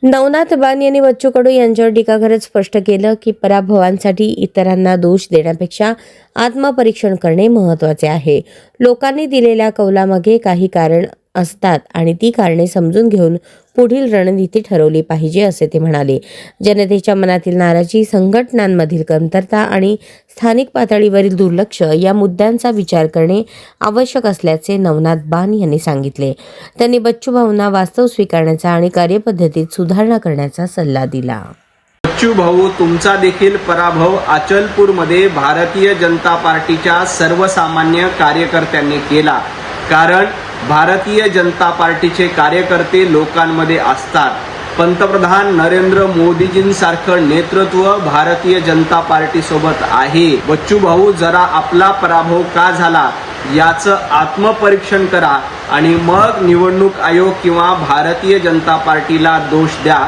नवनाथ बान यांनी बच्चू कडू यांच्यावर टीका करत स्पष्ट केलं की पराभवांसाठी इतरांना दोष देण्यापेक्षा आत्मपरीक्षण करणे महत्त्वाचे आहे. लोकांनी दिलेल्या कौलामागे काही कारण असतात आणि ती कारणे समजून घेऊन पुढील रणनीती ठरवली पाहिजे, असे ते म्हणाले. जनतेच्या मनातील नाराजी, संघटनांमधील कमतरता आणि स्थानिक पातळीवरील दुर्लक्ष या मुद्द्यांचा विचार करणे आवश्यक असल्याचे नवनाथ बान यांनी सांगितले. त्यांनी बच्चू भाऊंना वास्तव स्वीकारण्याचा आणि कार्यपद्धतीत सुधारणा करण्याचा सल्ला दिला. बच्चू भाऊ, तुमचा देखील पराभव अचलपूरमध्ये भारतीय जनता पार्टीच्या सर्वसामान्य कार्यकर्त्यांनी केला. कारण भारतीय जनता पार्टीचे कार्यकर्ते लोकांमध्ये असतात. पंतप्रधान नरेंद्र मोदीजींसारखं नेतृत्व भारतीय जनता पार्टी सोबत आहे. बच्चू भाऊ, जरा आपला पराभव का झाला याचं आत्मपरीक्षण करा आणि मग निवडणूक आयोग किंवा भारतीय जनता पार्टीला दोष द्या.